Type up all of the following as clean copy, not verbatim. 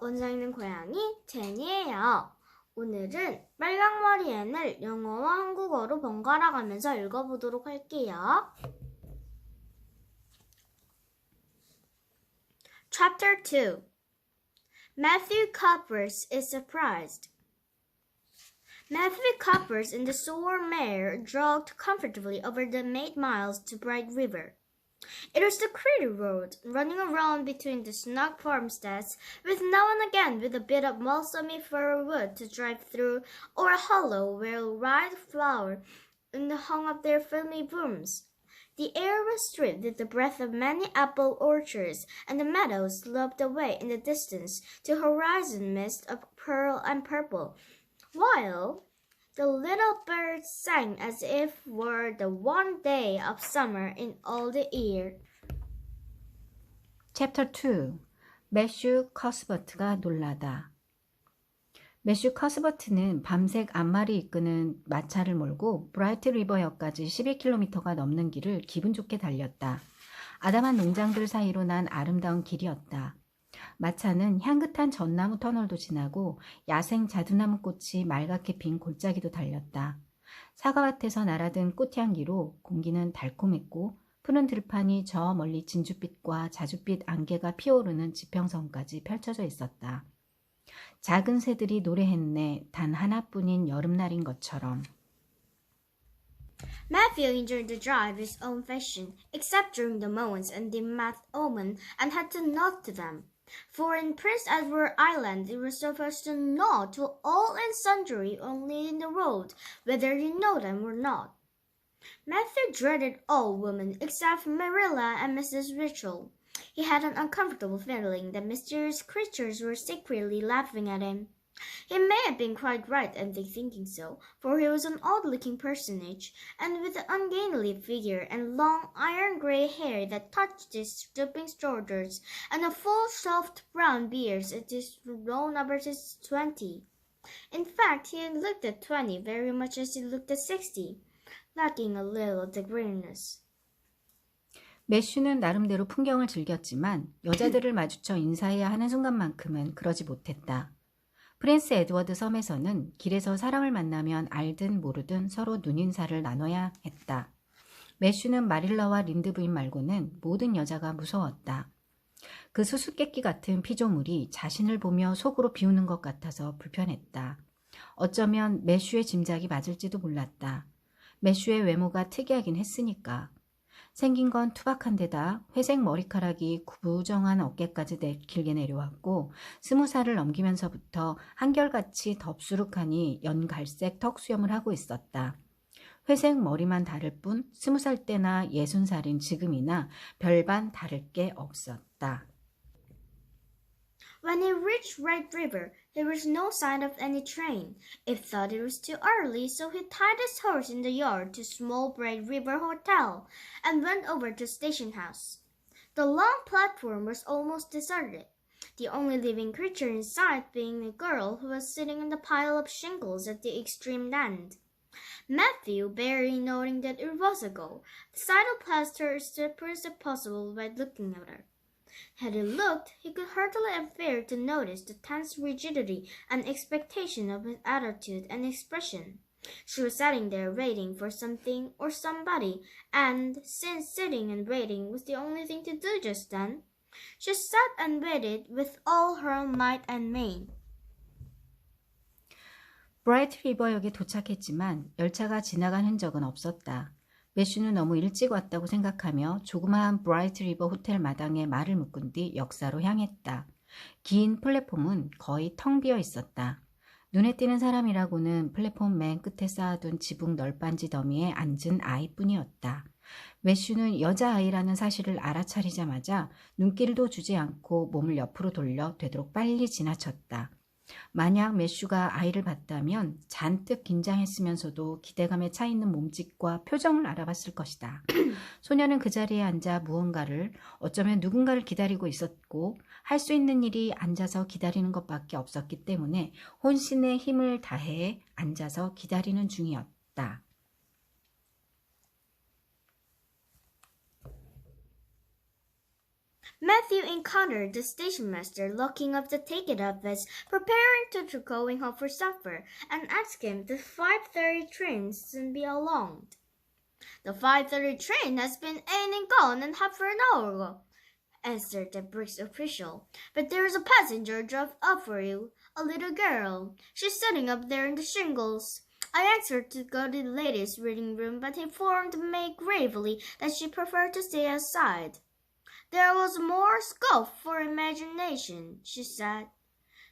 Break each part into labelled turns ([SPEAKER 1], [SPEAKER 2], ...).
[SPEAKER 1] 원장 있는 고양이 제니예요. 오늘은 빨강머리 앤을 영어와 한국어로 번갈아 가면서 읽어보도록 할게요. Chapter 2 Matthew Coppers is surprised. Matthew Coppers and the sore mare jogged comfortably over the 8 miles to Bright River. It was the Crater Road, running around between the snug farmsteads, with now and again with a bit of balsamy fir wood to drive through, or a hollow where wild flowers hung up their filmy brooms. The air was stripped with the breath of many apple orchards, and the meadows sloped away in the distance to horizon mist of pearl and purple, while the little birds sang as if were the one day of summer in all the year.
[SPEAKER 2] Chapter 2 매슈 커스버트가 놀라다. 매슈 커스버트는 밤색 앞말이 이끄는 마차를 몰고 브라이트 리버역까지 11km가 넘는 길을 기분 좋게 달렸다. 아담한 농장들 사이로 난 아름다운 길이었다. 마차는 향긋한 전나무 터널도 지나고 야생 자두나무 꽃이 맑게 핀 골짜기도 달렸다. 사과밭에서 날아든 꽃향기로 공기는 달콤했고 푸른 들판이 저 멀리 진주빛과 자줏빛 안개가 피어오르는 지평선까지 펼쳐져 있었다. 작은 새들이 노래했네. 단 하나뿐인 여름날인 것처럼.
[SPEAKER 1] Matthew enjoyed the drive his own fashion, except during the moments and the math omen and had to nod to them. For in Prince Edward Island it was supposed to nod to all and sundry only in the road, whether you know them or not. Matthew dreaded all women except Marilla and Mrs. Rachel. He had an uncomfortable feeling that mysterious creatures were secretly laughing at him. He may have been quite right in thinking so, for he was an odd-looking personage, and with an ungainly figure and long iron-gray hair that touched his stooping shoulders, and a full, soft brown beard that is grown about his 20. In fact, he had looked at 20 very much as he looked at 60, lacking a little of the greenness.
[SPEAKER 2] 매슈는 나름대로 풍경을 즐겼지만 여자들을 마주쳐 인사해야 하는 순간만큼은 그러지 못했다. 프린스 에드워드 섬에서는 길에서 사람을 만나면 알든 모르든 서로 눈인사를 나눠야 했다. 매슈는 마릴라와 린드 부인 말고는 모든 여자가 무서웠다. 그 수수께끼 같은 피조물이 자신을 보며 속으로 비우는 것 같아서 불편했다. 어쩌면 매슈의 짐작이 맞을지도 몰랐다. 매슈의 외모가 특이하긴 했으니까. 생긴 건 투박한 데다 회색 머리카락이 구부정한 어깨까지 길게 내려왔고 20살을 넘기면서부터 한결같이 덥수룩하니 연갈색 턱수염을 하고 있었다. 회색 머리만 다를 뿐 20살 때나 60살인 지금이나 별반 다를 게 없었다.
[SPEAKER 1] When he reached Red River, there was no sign of any train. It thought it was too early, so he tied his horse in the yard to a small Bright River hotel and went over to the station house. The long platform was almost deserted, the only living creature in sight being a girl who was sitting on the pile of shingles at the extreme end. Matthew, barely noting that it was a girl, decided to pass her as surprised as possible by looking at her. Had he looked, he could hardly have failed to notice the tense rigidity and expectation of his attitude and expression. She was sitting there waiting for something or somebody, and since sitting and waiting was the only thing to do just then, she sat and waited with all her might and main.
[SPEAKER 2] 브라이트 리버역에 도착했지만 열차가 지나간 흔적은 없었다. 매슈는 너무 일찍 왔다고 생각하며 조그마한 브라이트 리버 호텔 마당에 말을 묶은 뒤 역사로 향했다. 긴 플랫폼은 거의 텅 비어 있었다. 눈에 띄는 사람이라고는 플랫폼 맨 끝에 쌓아둔 지붕 널빤지 더미에 앉은 아이뿐이었다. 매슈는 여자아이라는 사실을 알아차리자마자 눈길도 주지 않고 몸을 옆으로 돌려 되도록 빨리 지나쳤다. 만약 매슈가 아이를 봤다면 잔뜩 긴장했으면서도 기대감에 차 있는 몸짓과 표정을 알아봤을 것이다. 소녀는 그 자리에 앉아 어쩌면 누군가를 기다리고 있었고 할 수 있는 일이 앉아서 기다리는 것밖에 없었기 때문에 혼신의 힘을 다해 앉아서 기다리는 중이었다.
[SPEAKER 1] Matthew encountered the station master locking up the ticket office, preparing to going home for supper, and asked him the 5:30 train soon be along. The 5:30 train has been in and gone in half an hour ago, answered the brisk official. But there is a passenger drove up for you, a little girl. She's sitting up there in the shingles. I asked her to go to the ladies' reading room, but informed me gravely that she preferred to stay outside. There was more scope for imagination, she said.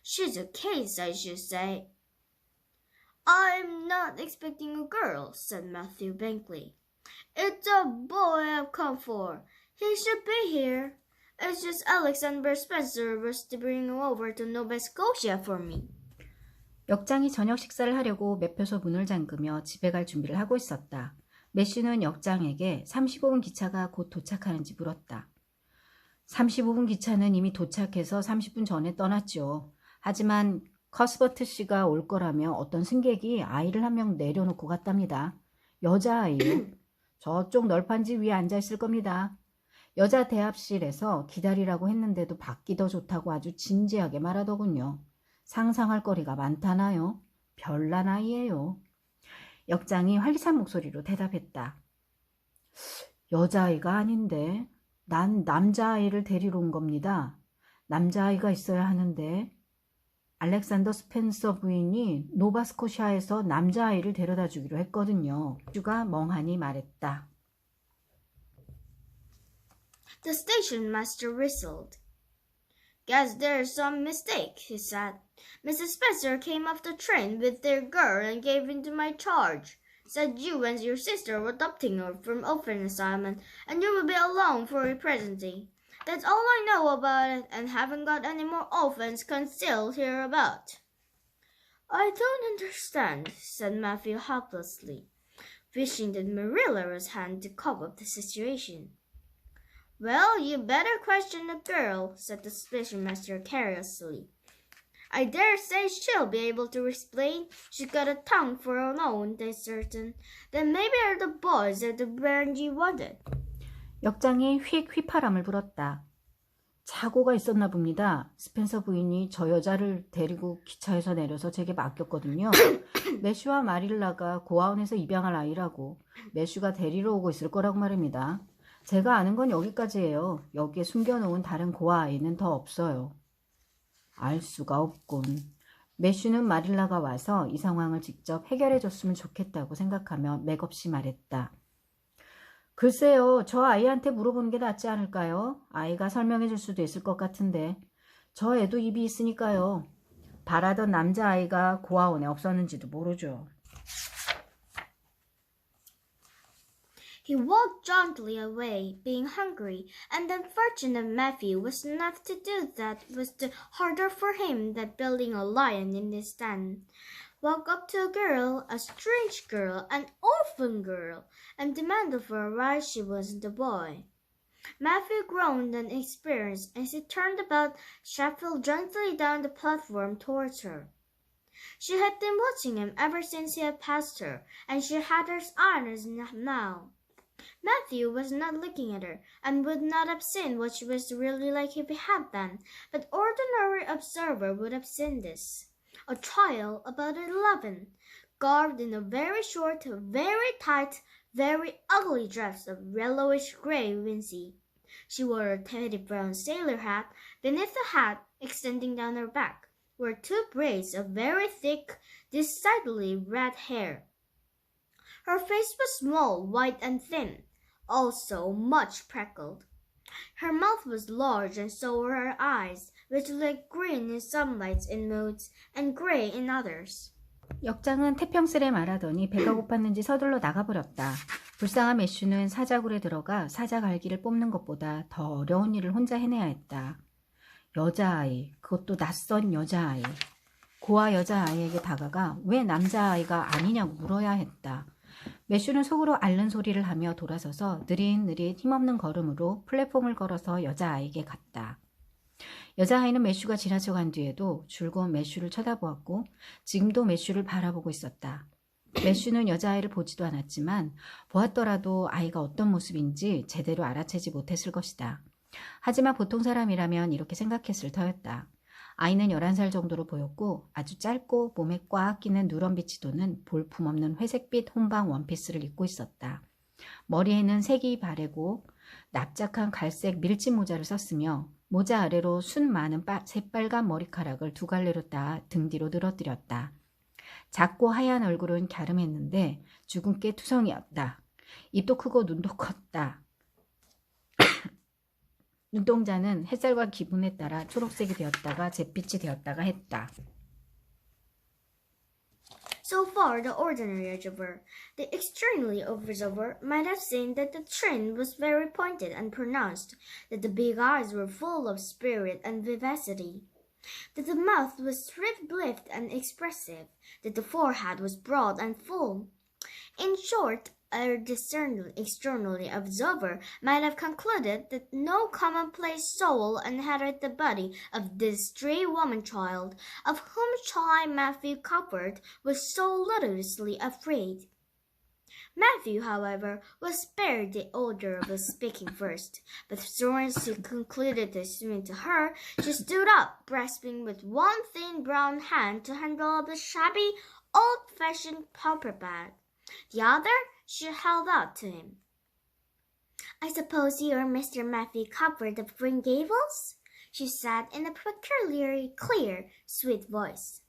[SPEAKER 1] She's a case, I should say. I'm not expecting a girl, said Matthew blankly. It's a boy I've come for. He should be here. It's just Alexander Spencer was to bring him over to Nova Scotia for me.
[SPEAKER 2] 역장이 저녁 식사를 하려고 매표소 문을 잠그며 집에 갈 준비를 하고 있었다. 매슈는 역장에게 35분 기차가 곧 도착하는지 물었다. 35분 기차는 이미 도착해서 30분 전에 떠났죠. 하지만 커스버트 씨가 올 거라며 어떤 승객이 아이를 한 명 내려놓고 갔답니다. 여자아이요. 저쪽 널판지 위에 앉아있을 겁니다. 여자 대합실에서 기다리라고 했는데도 밖이 더 좋다고 아주 진지하게 말하더군요. 상상할 거리가 많다나요? 별난 아이예요. 역장이 활기찬 목소리로 대답했다. 여자아이가 아닌데 난 남자아이를 데리러 온 겁니다. 남자아이가 있어야 하는데 알렉산더 스펜서 부인이 노바스코샤에서 남자아이를 데려다 주기로 했거든요. 주가 멍하니 말했다.
[SPEAKER 1] The station master whistled. Guess there's some mistake, he said. Mrs. Spencer came off the train with their girl and gave into my charge. Said you and your sister were adopting her from orphan asylum, and you will be alone for presently. That's all I know about it, and haven't got any more orphans concealed hereabout. I don't understand, said Matthew helplessly, wishing that Marilla was hand to cope up the situation. Well, you better question the girl, said the station master carelessly. I dare say she'll be able to explain. She's got a tongue for her own, that's certain. Then maybe are the boys at the brand you wanted.
[SPEAKER 2] 역장이 휘파람을 불었다. 사고가 있었나 봅니다. 스펜서 부인이 저 여자를 데리고 기차에서 내려서 제게 맡겼거든요. 매슈와 마릴라가 고아원에서 입양할 아이라고. 매슈가 데리러 오고 있을 거라고 말입니다. 제가 아는 건 여기까지예요. 여기에 숨겨놓은 다른 고아아이는 더 없어요. 알 수가 없군. 매슈는 마릴라가 와서 이 상황을 직접 해결해줬으면 좋겠다고 생각하며 맥없이 말했다. 글쎄요, 저 아이한테 물어보는 게 낫지 않을까요? 아이가 설명해 줄 수도 있을 것 같은데. 저 애도 입이 있으니까요. 바라던 남자아이가 고아원에 없었는지도 모르죠.
[SPEAKER 1] He walked jauntily away, being hungry, and the unfortunate Matthew was enough to do that was the harder for him than building a lion in his den. Walk up to a girl, a strange girl, an orphan girl, and demand of her why she wasn't a boy. Matthew groaned in experience as he turned about, shuffled gently down the platform towards her. She had been watching him ever since he had passed her, and she had her eyes now. Matthew was not looking at her, and would not have seen what she was really like if he had been, but ordinary observer would have seen this. A child about 11, garbed in a very short, very tight, very ugly dress of yellowish-gray wincey. She wore a teddy brown sailor hat. Beneath the hat, extending down her back, were 2 braids of very thick, decidedly red hair. Her face was small, white, and thin, also much freckled. Her mouth was large, and so were her eyes, which looked green in some lights in moods and gray in others.
[SPEAKER 2] 역장은 태평스레 말하더니 배가 고팠는지 서둘러 나가버렸다. 불쌍한 매슈는 사자굴에 들어가 사자 갈기를 뽑는 것보다 더 어려운 일을 혼자 해내야 했다. 여자아이, 그것도 낯선 여자아이. 고아 여자아이에게 다가가 왜 남자아이가 아니냐고 물어야 했다. 매슈는 속으로 앓는 소리를 하며 돌아서서 느릿느릿 힘없는 걸음으로 플랫폼을 걸어서 여자아이에게 갔다. 여자아이는 매슈가 지나쳐 간 뒤에도 줄곧 매슈를 쳐다보았고 지금도 매슈를 바라보고 있었다. 매슈는 여자아이를 보지도 않았지만 보았더라도 아이가 어떤 모습인지 제대로 알아채지 못했을 것이다. 하지만 보통 사람이라면 이렇게 생각했을 터였다. 아이는 11살 정도로 보였고 아주 짧고 몸에 꽉 끼는 누런빛이 도는 볼품없는 회색빛 혼방 원피스를 입고 있었다. 머리에는 색이 바래고 납작한 갈색 밀짚 모자를 썼으며 모자 아래로 순 많은 새빨간 머리카락을 두 갈래로 따 등 뒤로 늘어뜨렸다. 작고 하얀 얼굴은 갸름했는데 주근깨 투성이었다. 입도 크고 눈도 컸다. 눈동자는 햇살과 기분에 따라 초록색이 되었다가 잿빛이 되었다가 했다.
[SPEAKER 1] So far, the ordinary observer, the extremely observer, might have seen that the chin was very pointed and pronounced, that the big eyes were full of spirit and vivacity, that the mouth was swift-lipped and expressive, that the forehead was broad and full. In short, a discerning externally observer might have concluded that no commonplace soul inhabited the body of this stray woman-child, of whom shy Matthew Cuthbert was so ludicrously afraid. Matthew, however, was spared the order of speaking first, but as soon as he concluded to speak to her, she stood up, grasping with one thin brown hand the handle of the shabby, old-fashioned paper bag. The other she held out to him. "I suppose you are Mr. Matthew Cuthbert of Green Gables?" she said in a peculiarly clear, sweet voice.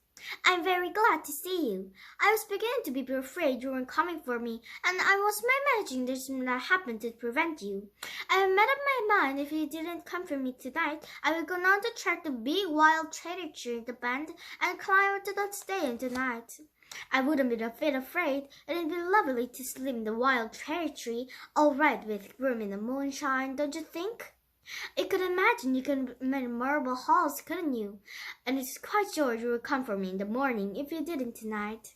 [SPEAKER 1] "I'm very glad to see you. I was beginning to be afraid you weren't coming for me, and I was imagining there's something that happened to prevent you. I have made up my mind if you didn't come for me tonight, I would go down to track the big wild cherry tree in the bend and climb up to that stadium tonight. I wouldn't be a bit afraid. It'd be lovely to sleep in the wild cherry tree, all right with room in the moonshine, don't you think? You could imagine you could make marble halls, couldn't you? And it's quite sure you would come for me in the morning if you didn't tonight."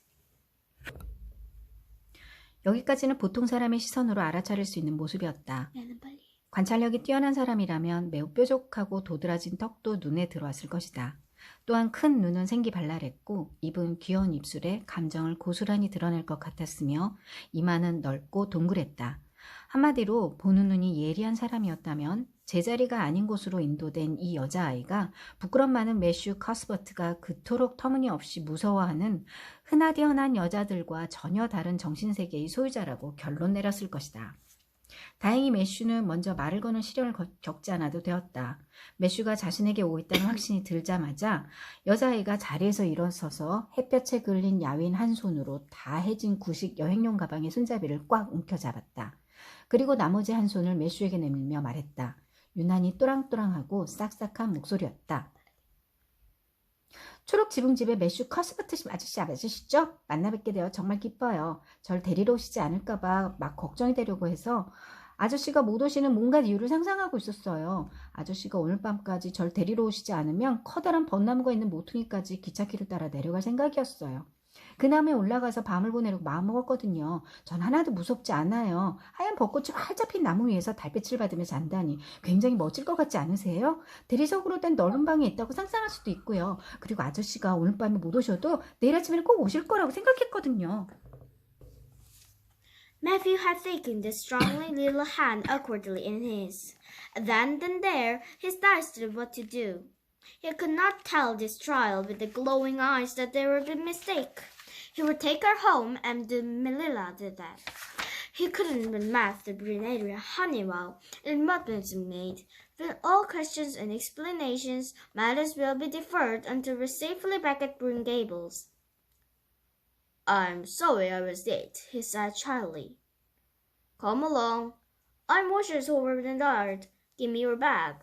[SPEAKER 2] 여기까지는 보통 사람의 시선으로 알아차릴 수 있는 모습이었다. 관찰력이 뛰어난 사람이라면 매우 뾰족하고 도드라진 턱도 눈에 들어왔을 것이다. 또한 큰 눈은 생기발랄했고 입은 귀여운 입술에 감정을 고스란히 드러낼 것 같았으며 이마는 넓고 동그랬다. 한마디로 보는 눈이 예리한 사람이었다면 제자리가 아닌 곳으로 인도된 이 여자아이가 부끄럼 많은 매슈 커스버트가 그토록 터무니없이 무서워하는 흔하디 흔한 여자들과 전혀 다른 정신세계의 소유자라고 결론 내렸을 것이다. 다행히 매슈는 먼저 말을 거는 시련을 겪지 않아도 되었다. 매슈가 자신에게 오고 있다는 확신이 들자마자 여자아이가 자리에서 일어서서 햇볕에 그을린 야윈 한 손으로 다 해진 구식 여행용 가방의 손잡이를 꽉 움켜잡았다. 그리고 나머지 한 손을 매슈에게 내밀며 말했다. 유난히 또랑또랑하고 싹싹한 목소리였다. 초록 지붕집의 매슈 커스버트 아저씨죠? 만나 뵙게 되어 정말 기뻐요. 절 데리러 오시지 않을까봐 막 걱정이 되려고 해서 아저씨가 못 오시는 뭔가 이유를 상상하고 있었어요. 아저씨가 오늘 밤까지 절 데리러 오시지 않으면 커다란 벚나무가 있는 모퉁이까지 기찻길을 따라 내려갈 생각이었어요. 그 나무에 올라가서 밤을 보내려고 마음먹었거든요. 전 하나도 무섭지 않아요. 하얀 벚꽃이 활짝 핀 나무 위에서 달빛을 받으며 잔다니 굉장히 멋질 것 같지 않으세요? 대리석으로 된 넓은 방이 있다고 상상할 수도 있고요. 그리고 아저씨가 오늘 밤에 못 오셔도 내일 아침에는 꼭 오실 거라고 생각했거든요.
[SPEAKER 1] Matthew had taken the strongly little hand awkwardly in his. Then and there, he decided what to do. He could not tell this child with the glowing eyes that there would be a mistake. He would take her home, and Melilla did that. He couldn't but Master Brunner Honeywell, it must be made. But all questions and explanations might as well be deferred until we're safely back at Green Gables. "I'm sorry I was late," he said shyly. "Come along. I'm washes over the yard. Give me your bag."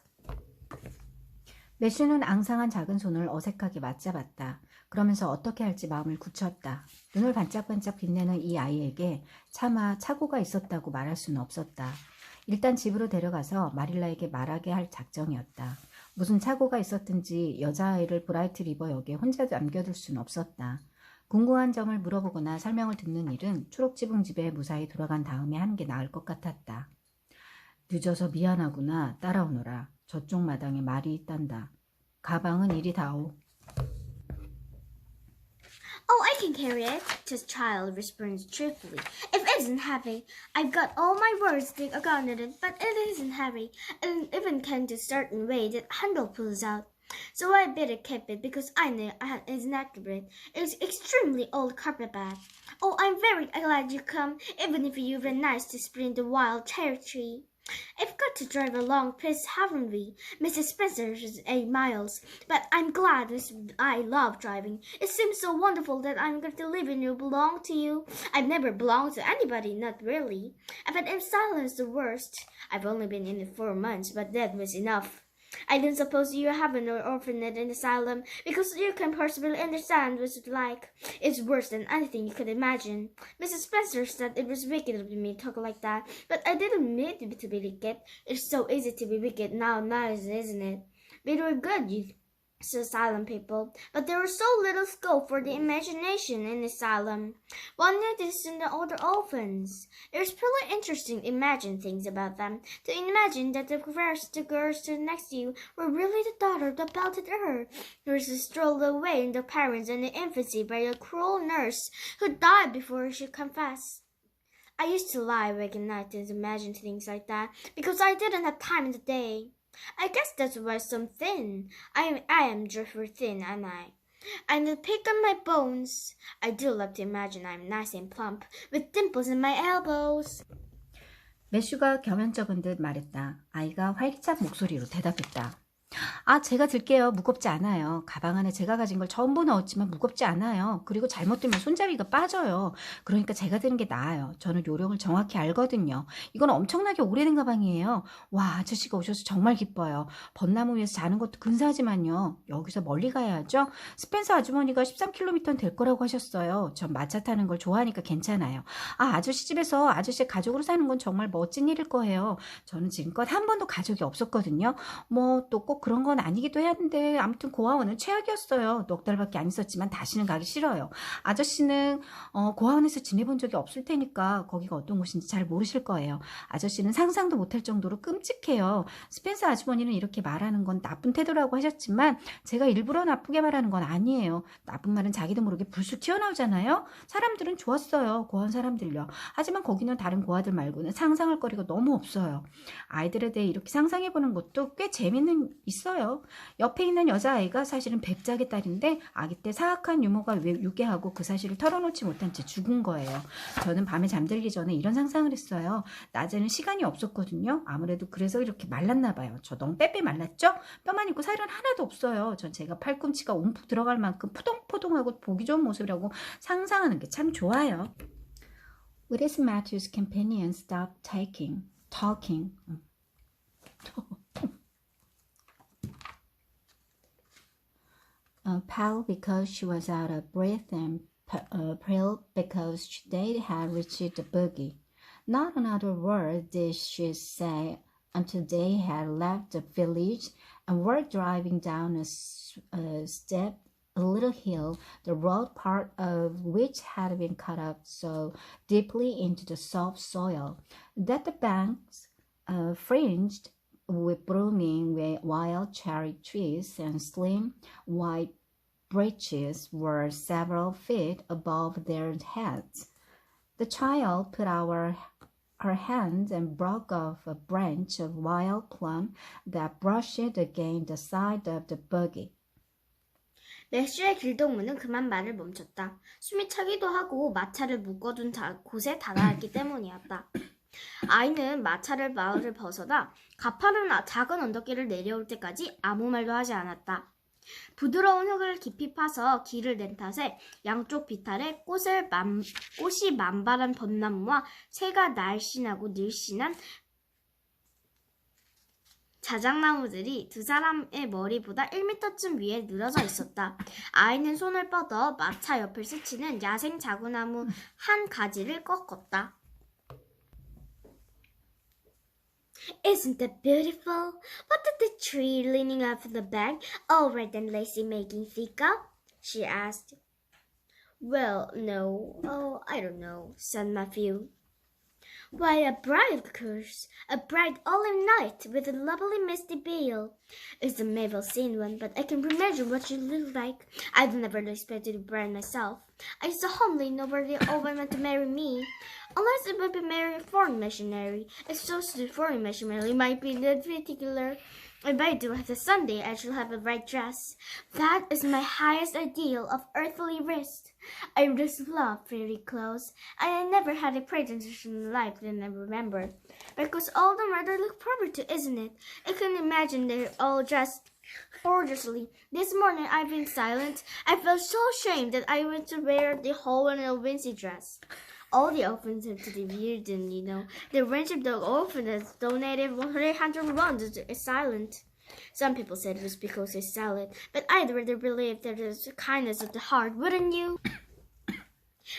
[SPEAKER 2] 매슈는 앙상한 작은 손을 어색하게 맞잡았다. 그러면서 어떻게 할지 마음을 굳혔다. 눈을 반짝반짝 빛내는 이 아이에게 차마 착오가 있었다고 말할 수는 없었다. 일단 집으로 데려가서 마릴라에게 말하게 할 작정이었다. 무슨 착오가 있었든지 여자아이를 브라이트 리버 역에 혼자 남겨둘 수는 없었다. 궁금한 점을 물어보거나 설명을 듣는 일은 초록지붕집에 무사히 돌아간 다음에 하는 게 나을 것 같았다. 늦어서 미안하구나. 따라오너라. 저쪽 마당에 말이 있단다. 가방은 이리 다오.
[SPEAKER 1] "Oh, I I can carry it, the child responds cheerfully. If it isn't heavy, I've got all my words to accounted it, but it isn't heavy, and even can do certain way that handle pulls out. So I better keep it because I know it's inaccurate. It's extremely old carpet bag. Oh, I'm very glad you come, even if you've been nice to spring the wild cherry tree. I've got to drive a long piece, haven't we? Mrs. Spencer is 8 miles, but I'm glad I love driving. It seems so wonderful that I'm going to live and you belong to you. I've never belonged to anybody, not really. But asylum is the worst. I've only been in it 4 months, but that was enough. I don't suppose you have an orphanage in asylum because you can possibly understand what it's like. It's worse than anything you could imagine. Mrs. Spencer said it was wicked of me to talk like that, but I didn't mean it to be wicked. It's so easy to be wicked nowadays, isn't it? We were good, you asylum people, but there was so little scope for the imagination in asylum. One noticed in the older orphans. It was pretty interesting to imagine things about them. To imagine that the girls next to you were really the daughter that belted her. Nurses strolled away in the parents in the infancy by a cruel nurse who died before she confessed. I used to lie awake at night and imagine things like that because I didn't have time in the day. I guess that's why I'm thin. I am dreadfully thin, am I? And to pick on my bones. I do love to imagine I'm nice and plump, with dimples in my elbows.
[SPEAKER 2] 매슈가 겸연쩍은 듯 말했다. 아이가 활기찬 목소리로 대답했다. 아, 제가 들게요. 무겁지 않아요. 가방 안에 제가 가진 걸 전부 넣었지만 무겁지 않아요. 그리고 잘못 들면 손잡이가 빠져요. 그러니까 제가 드는 게 나아요. 저는 요령을 정확히 알거든요. 이건 엄청나게 오래된 가방이에요. 와, 아저씨가 오셔서 정말 기뻐요. 벚나무 위에서 자는 것도 근사하지만요. 여기서 멀리 가야죠. 스펜서 아주머니가 13km는 될 거라고 하셨어요. 전 마차 타는 걸 좋아하니까 괜찮아요. 아, 아저씨 집에서 아저씨 가족으로 사는 건 정말 멋진 일일 거예요. 저는 지금껏 한 번도 가족이 없었거든요. 뭐 또 꼭 그런 건 아니기도 했는데 아무튼 고아원은 최악이었어요. 넉 달밖에 안 있었지만 다시는 가기 싫어요. 아저씨는 고아원에서 지내본 적이 없을 테니까 거기가 어떤 곳인지 잘 모르실 거예요. 아저씨는 상상도 못할 정도로 끔찍해요. 스펜서 아주머니는 이렇게 말하는 건 나쁜 태도라고 하셨지만 제가 일부러 나쁘게 말하는 건 아니에요. 나쁜 말은 자기도 모르게 불쑥 튀어나오잖아요. 사람들은 좋았어요. 고아원 사람들요. 하지만 거기는 다른 고아들 말고는 상상할 거리가 너무 없어요. 아이들에 대해 이렇게 상상해보는 것도 꽤 재미는 있어요. 옆에 있는 여자아이가 사실은 백작의 딸인데 아기 때 사악한 유모가 유괴하고 그 사실을 털어놓지 못한 채 죽은 거예요. 저는 밤에 잠들기 전에 이런 상상을 했어요. 낮에는 시간이 없었거든요. 아무래도 그래서 이렇게 말랐나 봐요. 저 너무 빼빼 말랐죠? 뼈만 있고 살은 하나도 없어요. 전 제가 팔꿈치가 움푹 들어갈 만큼 푸동푸동하고 보기 좋은 모습이라고 상상하는 게 참 좋아요. With this Matthew's companion stopped talking. Pale because she was out of breath and pale because they had reached the buggy. Not another word did she say until they had left the village and were driving down a steep little hill, the road part of which had been cut up so deeply into the soft soil that the banks fringed with blooming wild cherry trees and slim white branches were several feet above their heads. The child put out her hand and broke off a branch of wild plum that brushed against the side of the buggy.
[SPEAKER 1] 매슈의 길동무는 그만 말을 멈췄다. 숨이 차기도 하고 마차를 묶어둔 곳에 다다랐기 때문이었다. 아이는 마을을 벗어나 가파른 작은 언덕길을 내려올 때까지 아무 말도 하지 않았다. 부드러운 흙을 깊이 파서 길을 낸 탓에 양쪽 비탈에 꽃이 만발한 벚나무와 새가 날씬하고 늘씬한 자작나무들이 두 사람의 머리보다 1m쯤 위에 늘어져 있었다. 아이는 손을 뻗어 마차 옆을 스치는 야생 자구나무 한 가지를 꺾었다. Isn't that beautiful? What did the tree leaning off the bank, all red and lacy, making think of? She asked. Well, no. Oh, I don't know, said Matthew. Why, a bride, of course. A bride olive night with a lovely misty veil. It's a Mabel seen one, but I can imagine what she looked like. I've never expected a bride myself. I saw homely nobody always meant to marry me. Unless it would be marry a foreign missionary. Especially foreign missionary might be the particular. If I do have a Sunday, I shall have a bright dress. That is my highest ideal of earthly rest. I just love pretty clothes, and I never had a presentation in life that I remember. Because all the rather look proper to, isn't it? I can imagine they're all dressed gorgeously. This morning I've been silent. I felt so ashamed that I went to wear the whole in a Wincy dress. All the orphans have to be weird, and the ranch of the orphanage donated 100 runs to silent. Some people said it was because it's salad, but I'd rather believe that it's the kindness of the heart, wouldn't you?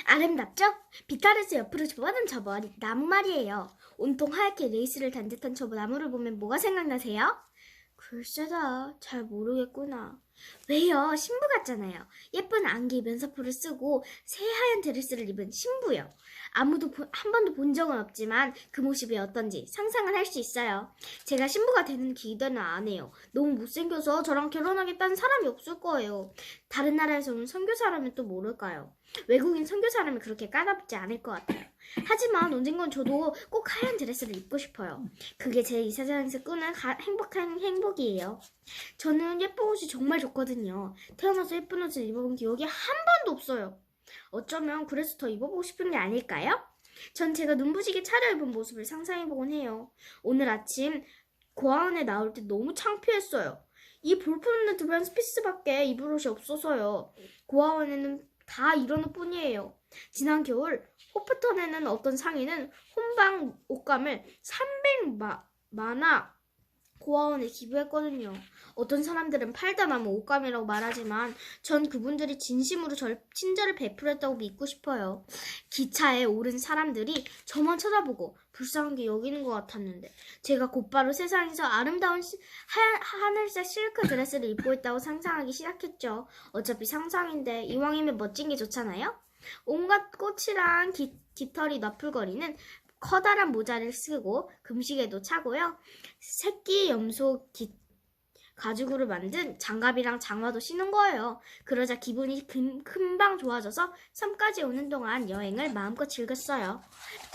[SPEAKER 1] 아름답죠? 빛깔에서 옆으로 접어든 저 머리, 나무 말이에요. 온통 하얗게 레이스를 단 듯한 저 나무를 보면 뭐가 생각나세요? 글쎄다, 잘 모르겠구나. 왜요? 신부 같잖아요. 예쁜 안개 면사포를 쓰고 새하얀 드레스를 입은 신부요. 아무도 한 번도 본 적은 없지만 그 모습이 어떤지 상상을 할 수 있어요. 제가 신부가 되는 기대는 안 해요. 너무 못생겨서 저랑 결혼하겠다는 사람이 없을 거예요. 다른 나라에서는 선교사라면 또 모를까요? 외국인 선교사라면 그렇게 까다롭지 않을 것 같아요. 하지만 언젠간 저도 꼭 하얀 드레스를 입고 싶어요. 그게 제 이 세상에서 꾸는 행복한 행복이에요. 저는 예쁜 옷이 정말 좋거든요. 태어나서 예쁜 옷을 입어본 기억이 한 번도 없어요. 어쩌면 그래서 더 입어보고 싶은 게 아닐까요? 전 제가 눈부시게 차려입은 모습을 상상해보곤 해요. 오늘 아침 고아원에 나올 때 너무 창피했어요. 이 볼품없는 두 원피스밖에 입을 옷이 없어서요. 고아원에는 다 이런 옷뿐이에요. 지난 겨울 호프턴에는 어떤 상인은 혼방 옷감을 300만화 고아원에 기부했거든요. 어떤 사람들은 팔다 남은 옷감이라고 말하지만 전 그분들이 진심으로 친절을 베풀었다고 믿고 싶어요. 기차에 오른 사람들이 저만 쳐다보고 불쌍한 게 여기는 것 같았는데 제가 곧바로 세상에서 아름다운 하늘색 실크 드레스를 입고 있다고 상상하기 시작했죠. 어차피 상상인데 이왕이면 멋진 게 좋잖아요. 온갖 꽃이랑 깃털이 너풀거리는 커다란 모자를 쓰고 금시계도 차고요. 새끼 염소 가죽으로 만든 장갑이랑 장화도 신은 거예요. 그러자 기분이 금방 좋아져서 섬까지 오는 동안 여행을 마음껏 즐겼어요.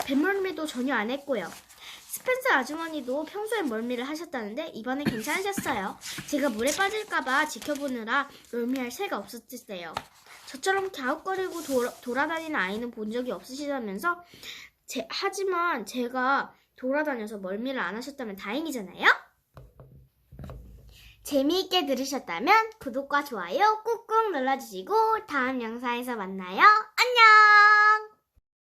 [SPEAKER 1] 뱃멀미도 전혀 안 했고요. 스펜서 아주머니도 평소에 멀미를 하셨다는데 이번엔 괜찮으셨어요. 제가 물에 빠질까봐 지켜보느라 멀미할 새가 없었을때요. 저처럼 갸웃거리고 돌아다니는 아이는 본 적이 없으시다면서 하지만 제가 돌아다녀서 멀미를 안 하셨다면 다행이잖아요? 재미있게 들으셨다면 구독과 좋아요 꾹꾹 눌러주시고 다음 영상에서 만나요. 안녕!